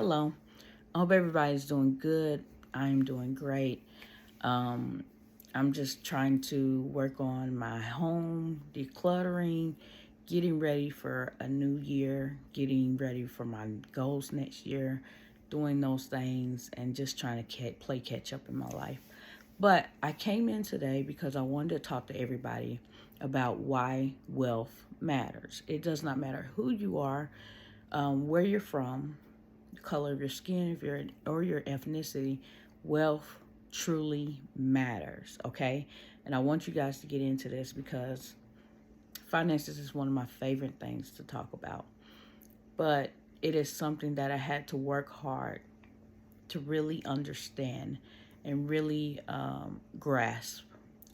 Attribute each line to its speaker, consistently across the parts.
Speaker 1: Hello. I hope everybody's doing good. I'm doing great. Um, I'm just trying to work on my home, decluttering, getting ready for a new year, getting ready for my goals next year, doing those things, and just trying to play catch up in my life. But I came in today because I wanted to talk to everybody about why wealth matters. It does not matter who you are, where you're from, the color of your skin, if you're or your ethnicity. Wealth truly matters. Okay, and I want you guys to get into this because finances is one of my favorite things to talk about. But it is something that I had to work hard to really understand and really grasp.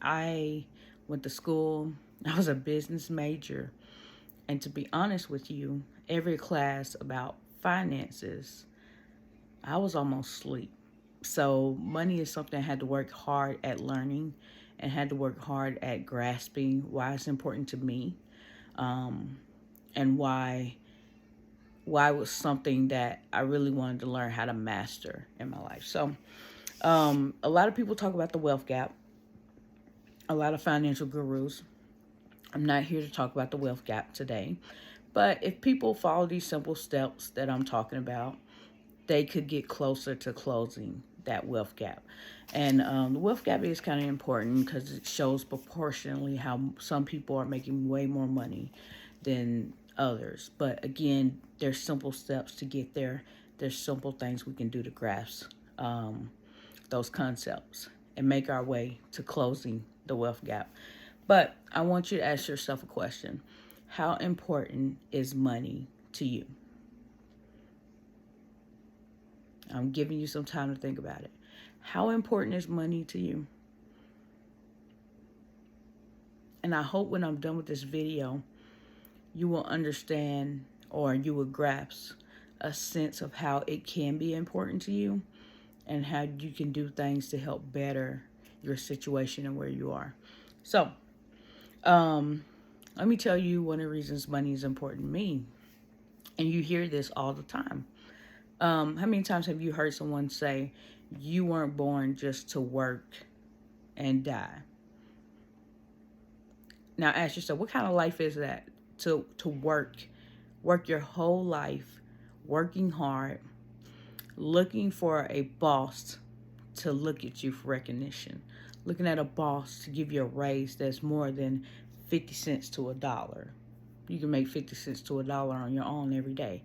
Speaker 1: I went to school. I was a business major, and to be honest with you, every class about finances, I was almost asleep. So money is something I had to work hard at learning and had to work hard at grasping why it's important to me, um, and why it was something that I really wanted to learn how to master in my life. So a lot of people talk about the wealth gap, a lot of financial gurus. I'm not here to talk about the wealth gap today, but if people follow these simple steps that I'm talking about, they could get closer to closing that wealth gap. And the wealth gap is kind of important because it shows proportionally how some people are making way more money than others. But again, there's simple steps to get there. There's simple things we can do to grasp those concepts and make our way to closing the wealth gap. But I want you to ask yourself a question. How important is money to you? I'm giving you some time to think about it. How important is money to you? And I hope when I'm done with this video, you will understand or you will grasp a sense of how it can be important to you and how you can do things to help better your situation and where you are. So, let me tell you one of the reasons money is important to me. And you hear this all the time. How many times have you heard someone say, you weren't born just to work and die? Now ask yourself, what kind of life is that? To work your whole life, working hard, looking for a boss to look at you for recognition, looking at a boss to give you a raise that's more than 50 cents to a dollar. You can make 50 cents to a dollar on your own every day.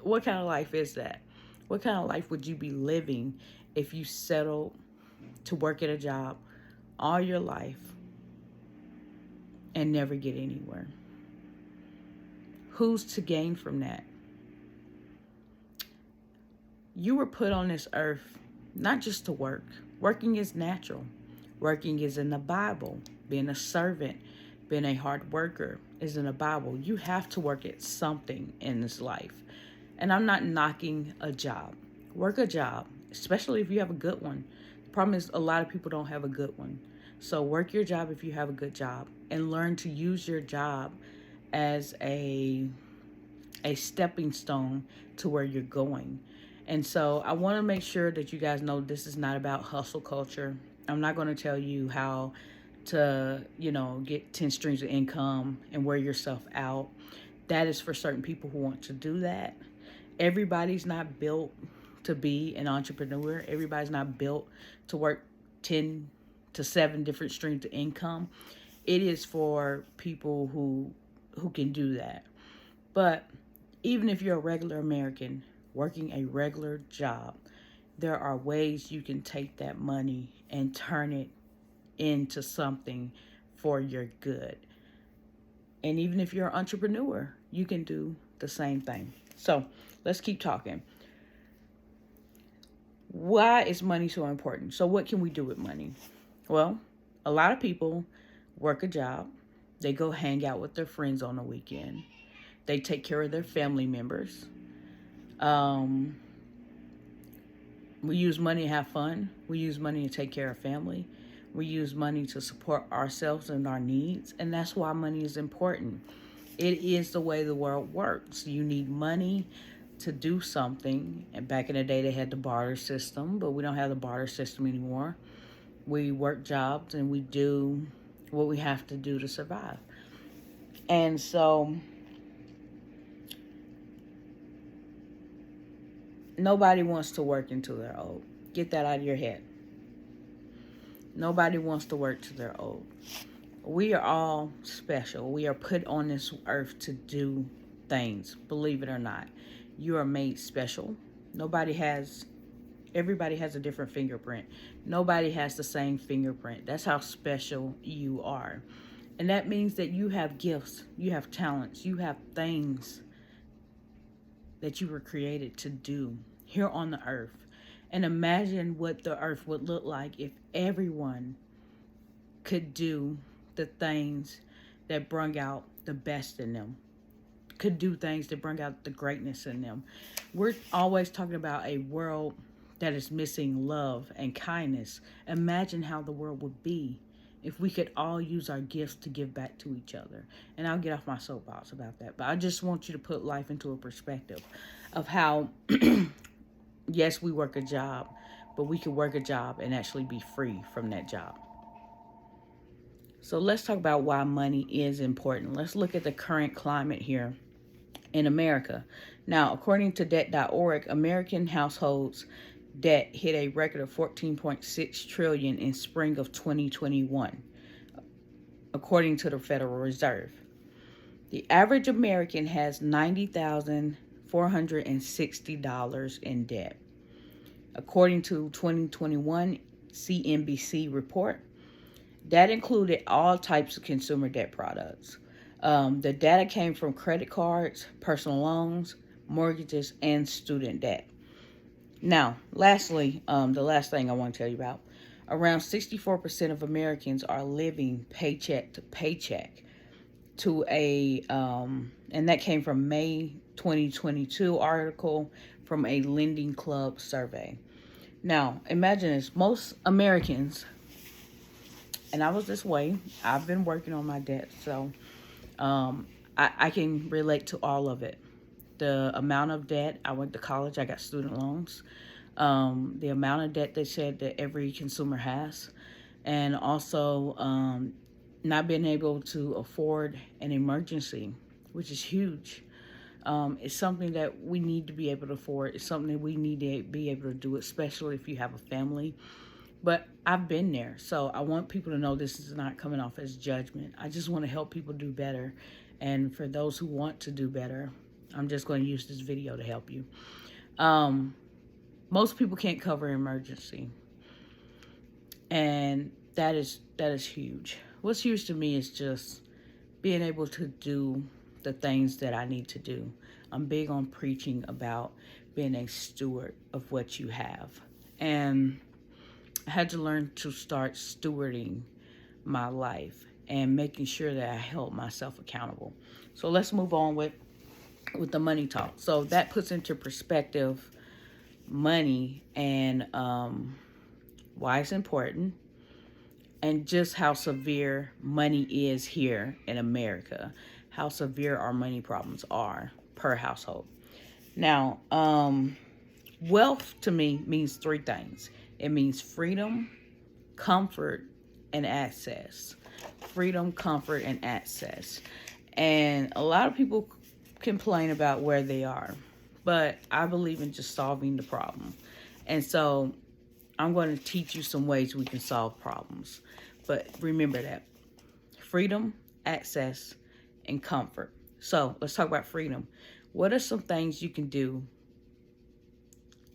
Speaker 1: What kind of life is that? What kind of life would you be living if you settled to work at a job all your life and never get anywhere? Who's to gain from that? You were put on this earth not just to work. Working is natural. Working is in the Bible. Being a servant, being a hard worker is in the Bible. You have to work at something in this life. And I'm not knocking a job. Work a job, especially if you have a good one. The problem is a lot of people don't have a good one. So work your job if you have a good job and learn to use your job as a stepping stone to where you're going. And so I want to make sure that you guys know this is not about hustle culture. I'm not going to tell you how to, get 10 streams of income and wear yourself out. That is for certain people who want to do that. Everybody's not built to be an entrepreneur. Everybody's not built to work 10 to 7 different streams of income. It is for people who can do that. But even if you're a regular American working a regular job, there are ways you can take that money and turn it into something for your good. And even if you're an entrepreneur, you can do the same thing. So let's keep talking. Why is money so important? So what can we do with money? Well, a lot of people work a job. They go hang out with their friends on the weekend. They take care of their family members. We use money to have fun. We use money to take care of family. We use money to support ourselves and our needs. And that's why money is important. It is the way the world works. You need money to do something. And back in the day, they had the barter system, but we don't have the barter system anymore. We work jobs and we do what we have to do to survive. And so nobody wants to work until they're old. Get that out of your head. Nobody wants to work till they're old. We are all special. We are put on this earth to do things, believe it or not. You are made special. Everybody has a different fingerprint. Nobody has the same fingerprint. That's how special you are. And that means that you have gifts, you have talents, you have things that you were created to do here on the earth. And imagine what the earth would look like if everyone could do the things that bring out the best in them, could do things that bring out the greatness in them. We're always talking about a world that is missing love and kindness. Imagine how the world would be if we could all use our gifts to give back to each other. And I'll get off my soapbox about that, but I just want you to put life into a perspective of how, yes, we work a job, but we could work a job and actually be free from that job. So let's talk about why money is important. Let's look at the current climate here in America. Now, according to debt.org, American households debt hit a record of 14.6 trillion in spring of 2021, according to the Federal Reserve. The average American has $90,460 in debt. According to 2021 CNBC report, that included all types of consumer debt products. The data came from credit cards, personal loans, mortgages, and student debt. Now, lastly, the last thing I want to tell you about, around 64% of Americans are living paycheck to paycheck and that came from May 2022 article from a Lending Club survey. Now, imagine this, most Americans, and I was this way, I've been working on my debt, so I can relate to all of it. The amount of debt, I went to college, I got student loans. The amount of debt they said that every consumer has. And also not being able to afford an emergency, which is huge. It's something that we need to be able to afford. It's something that we need to be able to do, especially if you have a family. But I've been there, so I want people to know this is not coming off as judgment. I just want to help people do better. And for those who want to do better, I'm just going to use this video to help you. Most people can't cover an emergency. And that is huge. What's huge to me is just being able to do the things that I need to do. I'm big on preaching about being a steward of what you have. And I had to learn to start stewarding my life and making sure that I held myself accountable. So let's move on with the money talk. So that puts into perspective money and why it's important and just how severe money is here in America, how severe our money problems are per household. Now, wealth to me means three things. It means freedom, comfort, and access. Freedom, comfort, and access. And a lot of people complain about where they are, but I believe in just solving the problem. And so I'm going to teach you some ways we can solve problems. But remember that freedom, access, and comfort. So let's talk about freedom. What are some things you can do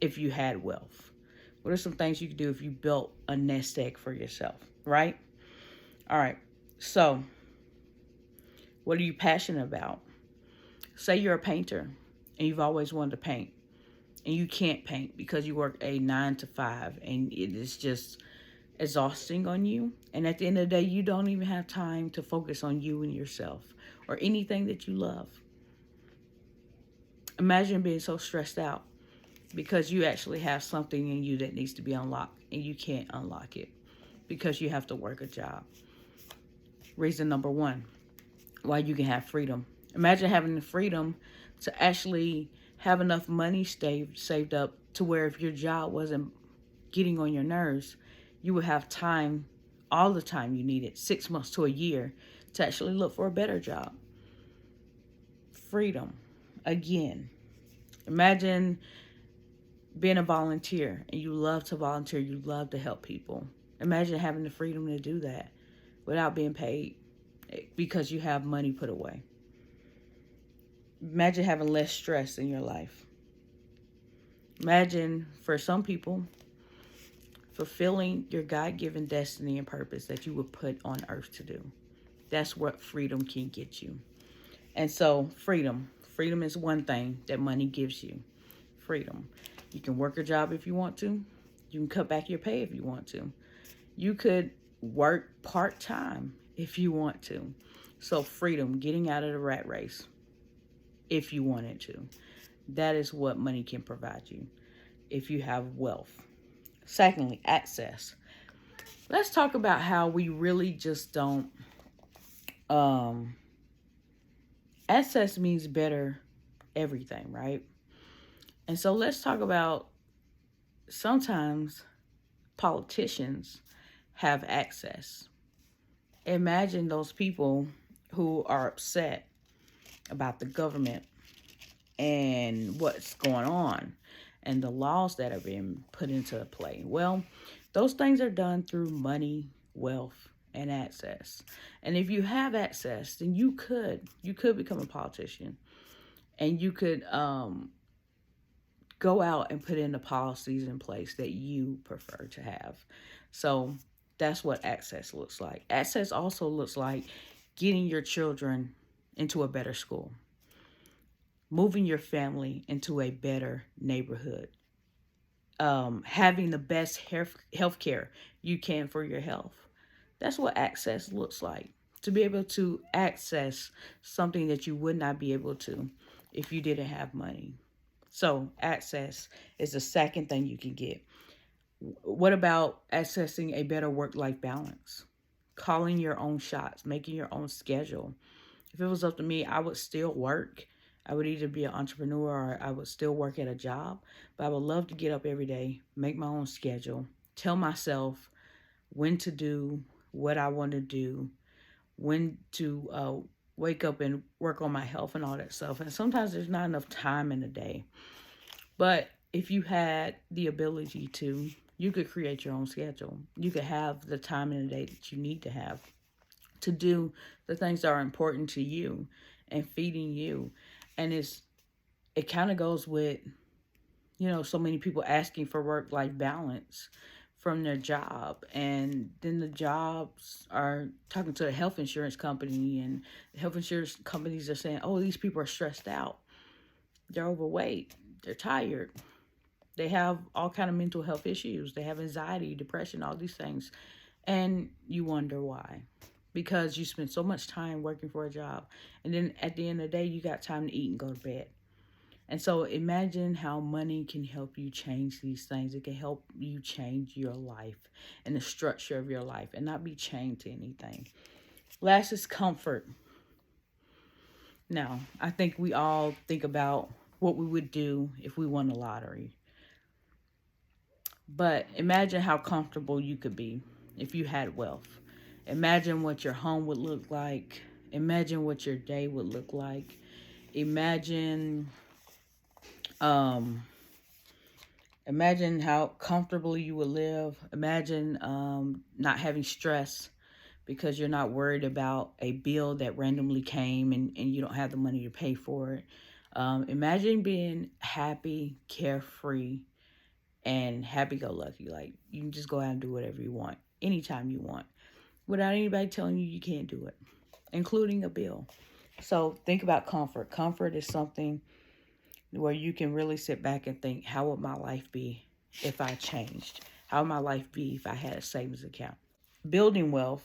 Speaker 1: if you had wealth? What are some things you could do if you built a nest egg for yourself, right? All right. So what are you passionate about? Say you're a painter and you've always wanted to paint and you can't paint because you work a 9 to 5 and it is just exhausting on you. And at the end of the day, you don't even have time to focus on you and yourself or anything that you love. Imagine being so stressed out because you actually have something in you that needs to be unlocked and you can't unlock it because you have to work a job. Reason number one, why you can have freedom. Imagine having the freedom to actually have enough money saved up to where if your job wasn't getting on your nerves, you would have time, all the time you needed, 6 months to a year, to actually look for a better job. Freedom. Again, imagine being a volunteer and you love to volunteer, you love to help people. Imagine having the freedom to do that without being paid because you have money put away. Imagine having less stress in your life. Imagine, for some people, fulfilling your God-given destiny and purpose that you were put on earth to do. That's what freedom can get you. And so, freedom. Freedom is one thing that money gives you. Freedom. You can work a job if you want to. You can cut back your pay if you want to. You could work part-time if you want to. So, freedom, getting out of the rat race if you wanted to. That is what money can provide you if you have wealth. Secondly, access. Let's talk about how we really just don't. Access means better everything, right? And so let's talk about sometimes politicians have access. Imagine those people who are upset about the government and what's going on and the laws that are being put into play. Well, those things are done through money, wealth, and access. And if you have access, then you could become a politician, and you could go out and put in the policies in place that you prefer to have. So that's what access looks like. Access also looks like getting your children into a better school, moving your family into a better neighborhood, having the best health care you can for your health. That's what access looks like. To be able to access something that you would not be able to if you didn't have money. So access is the second thing you can get. What about accessing a better work-life balance? Calling your own shots, making your own schedule. If it was up to me, I would still work. I would either be an entrepreneur or I would still work at a job. But I would love to get up every day, make my own schedule, tell myself when to do what I want to do, when to wake up and work on my health and all that stuff. And sometimes there's not enough time in the day. But if you had the ability to, you could create your own schedule. You could have the time in the day that you need to have to do the things that are important to you and feeding you. And it kind of goes with, so many people asking for work-life balance from their job, and then the jobs are talking to a health insurance company, and the health insurance companies are saying, oh, these people are stressed out, they're overweight, they're tired, they have all kind of mental health issues, they have anxiety, depression, all these things. And you wonder why. Because you spend so much time working for a job, and then at the end of the day you got time to eat and go to bed. And so imagine how money can help you change these things. It can help you change your life and the structure of your life and not be chained to anything. Last is comfort. Now, I think we all think about what we would do if we won the lottery. But imagine how comfortable you could be if you had wealth. Imagine what your home would look like. Imagine what your day would look like. Imagine how comfortably you would live. Imagine not having stress because you're not worried about a bill that randomly came and you don't have the money to pay for it. Imagine being happy, carefree, and happy-go-lucky. Like, you can just go out and do whatever you want, anytime you want, without anybody telling you you can't do it, including a bill. So think about comfort. Comfort is something where you can really sit back and think, how would my life be if I changed? How would my life be if I had a savings account? Building wealth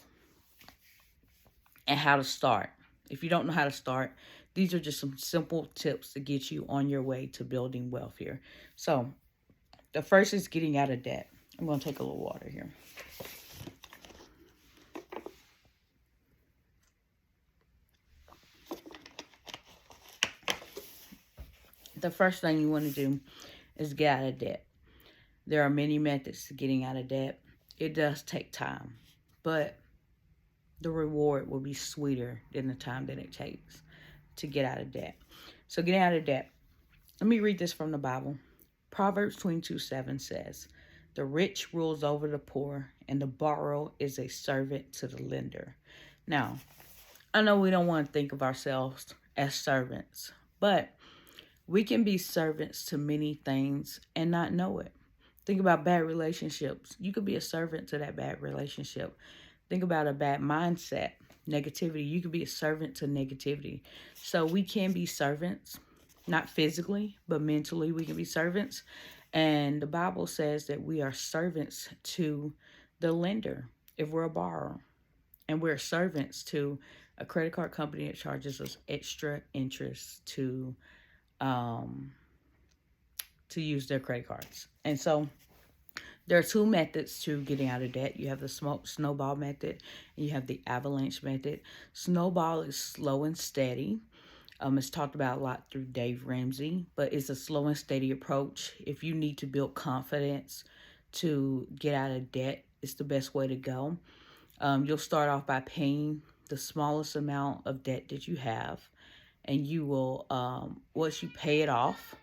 Speaker 1: and how to start. If you don't know how to start, these are just some simple tips to get you on your way to building wealth here. So the first is getting out of debt. I'm going to take a little water here. The first thing you want to do is get out of debt. There are many methods to getting out of debt. It does take time, but the reward will be sweeter than the time that it takes to get out of debt. So getting out of debt. Let me read this from the Bible. Proverbs 22:7 says, "The rich rules over the poor, and the borrower is a servant to the lender." Now, I know we don't want to think of ourselves as servants, but we can be servants to many things and not know it. Think about bad relationships. You could be a servant to that bad relationship. Think about a bad mindset, negativity. You could be a servant to negativity. So we can be servants, not physically, but mentally we can be servants. And the Bible says that we are servants to the lender if we're a borrower. And we're servants to a credit card company that charges us extra interest to use their credit cards. And so there are two methods to getting out of debt. You have the snowball method and you have the avalanche method. Snowball is slow and steady. It's talked about a lot through Dave Ramsey, but it's a slow and steady approach. If you need to build confidence to get out of debt, it's the best way to go. You'll start off by paying the smallest amount of debt that you have, and you will, once you pay it off,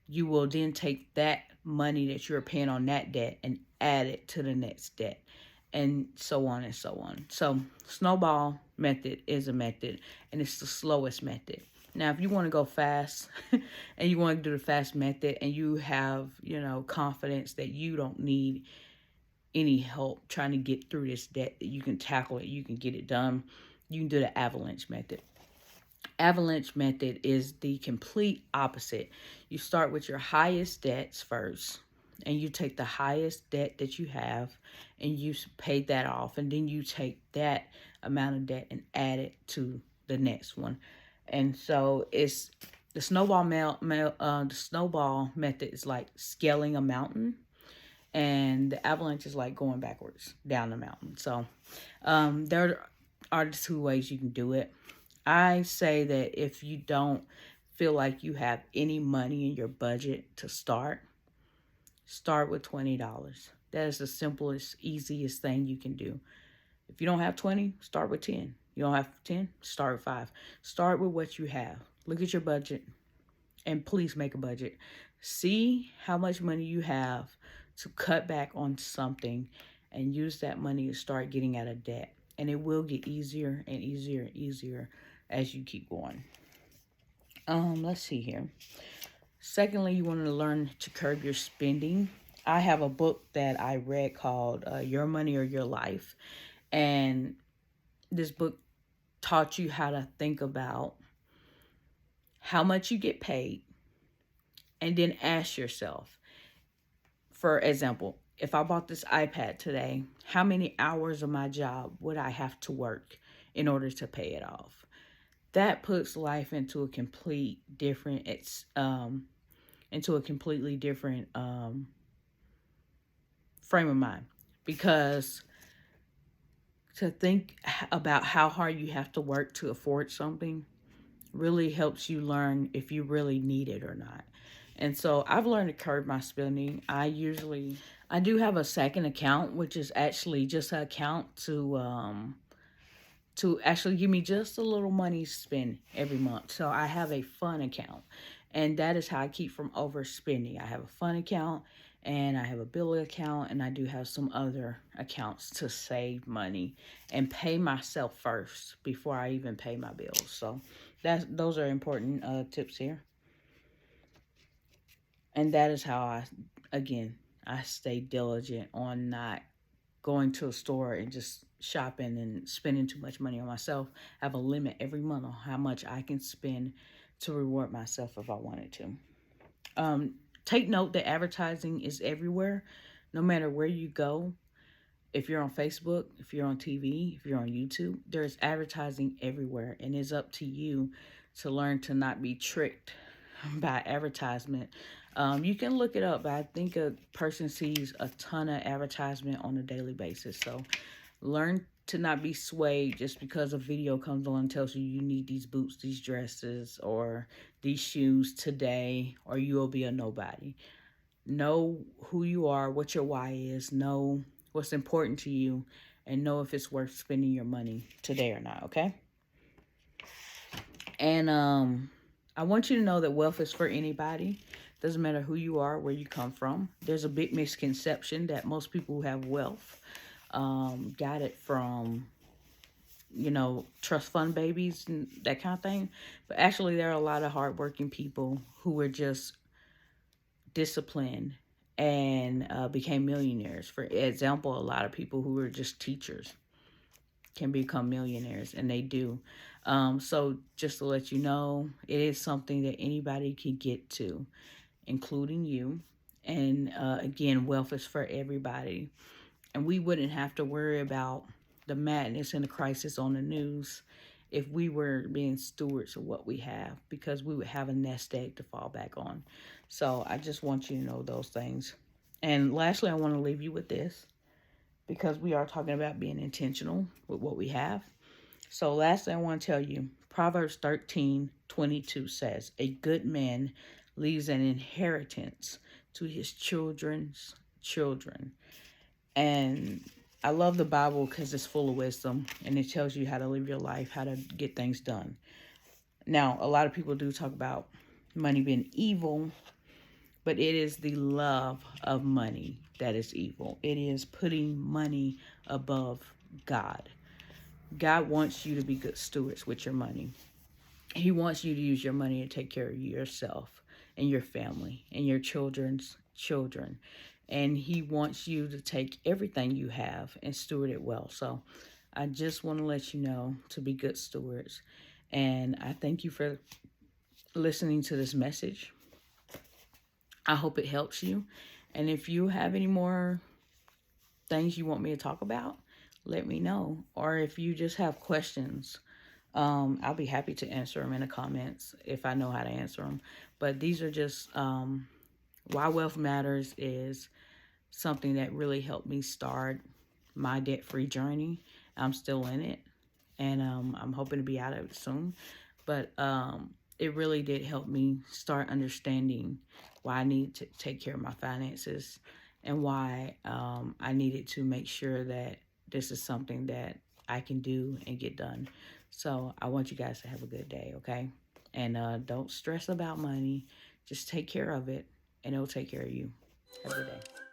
Speaker 1: you will then take that money that you're paying on that debt and add it to the next debt, and so on and so on. So snowball method is a method, and it's the slowest method. Now, if you want to go fast and you want to do the fast method and you have, confidence that you don't need any help trying to get through this debt, that you can tackle it, you can get it done, you can do the avalanche method. Avalanche method is the complete opposite. You start with your highest debts first, and you take the highest debt that you have and you pay that off, and then you take that amount of debt and add it to the next one. And so it's the snowball method is like scaling a mountain, and the avalanche is like going backwards down the mountain. So there are the two ways you can do it. I say that if you don't feel like you have any money in your budget to start with $20. That is the simplest, easiest thing you can do. If you don't have 20, start with 10. You don't have 10, start with 5. Start with what you have. Look at your budget, and please make a budget. See how much money you have to cut back on something and use that money to start getting out of debt. And it will get easier and easier and easier as you keep going. Let's see here. Secondly, you want to learn to curb your spending. I have a book that I read called Your Money or Your Life. And this book taught you how to think about how much you get paid, and then ask yourself, for example, if I bought this iPad today, how many hours of my job would I have to work in order to pay it off? That puts life into a completely different frame of mind, because to think about how hard you have to work to afford something really helps you learn if you really need it or not. And so I've learned to curb my spending. I do have a second account, which is actually just an account to actually give me just a little money to spend every month. So I have a fun account, and that is how I keep from overspending. I have a fun account, and I have a bill account, and I do have some other accounts to save money and pay myself first before I even pay my bills. So those are important tips here. And that is how I stay diligent on not going to a store and just shopping and spending too much money on myself. I have a limit every month on how much I can spend to reward myself if I wanted to. Take note that advertising is everywhere, no matter where you go. If you're on Facebook, if you're on TV, if you're on YouTube, there's advertising everywhere, and it's up to you to learn to not be tricked by advertisement. You can look it up, but I think a person sees a ton of advertisement on a daily basis. So learn to not be swayed just because a video comes on and tells you you need these boots, these dresses, or these shoes today, or you will be a nobody. Know who you are, what your why is, know what's important to you, and know if it's worth spending your money today or not, okay? And I want you to know that wealth is for anybody. Doesn't matter who you are, where you come from. There's a big misconception that most people who have wealth got it from, you know, trust fund babies and that kind of thing. But actually, there are a lot of hardworking people who were just disciplined and became millionaires. For example, a lot of people who were just teachers can become millionaires, and they do. So just to let you know, it is something that anybody can get to, including you. And again, wealth is for everybody. And we wouldn't have to worry about the madness and the crisis on the news if we were being stewards of what we have, because we would have a nest egg to fall back on. So I just want you to know those things. And lastly, I want to leave you with this, because we are talking about being intentional with what we have. So lastly, I want to tell you, Proverbs 13:22 says, a good man leaves an inheritance to his children's children. And I love the Bible because it's full of wisdom, and it tells you how to live your life, how to get things done. Now, a lot of people do talk about money being evil, but it is the love of money that is evil. It is putting money above God. God wants you to be good stewards with your money. He wants you to use your money to take care of yourself and your family and your children's children. And he wants you to take everything you have and steward it well. So I just want to let you know to be good stewards. And I thank you for listening to this message. I hope it helps you. And if you have any more things you want me to talk about, let me know. Or if you just have questions, I'll be happy to answer them in the comments if I know how to answer them. But these are just why wealth matters is something that really helped me start my debt-free journey. I'm still in it, and I'm hoping to be out of it soon. But it really did help me start understanding why I need to take care of my finances, and why I needed to make sure that this is something that I can do and get done. So I want you guys to have a good day, okay? And don't stress about money. Just take care of it, and it'll take care of you. Have a good day.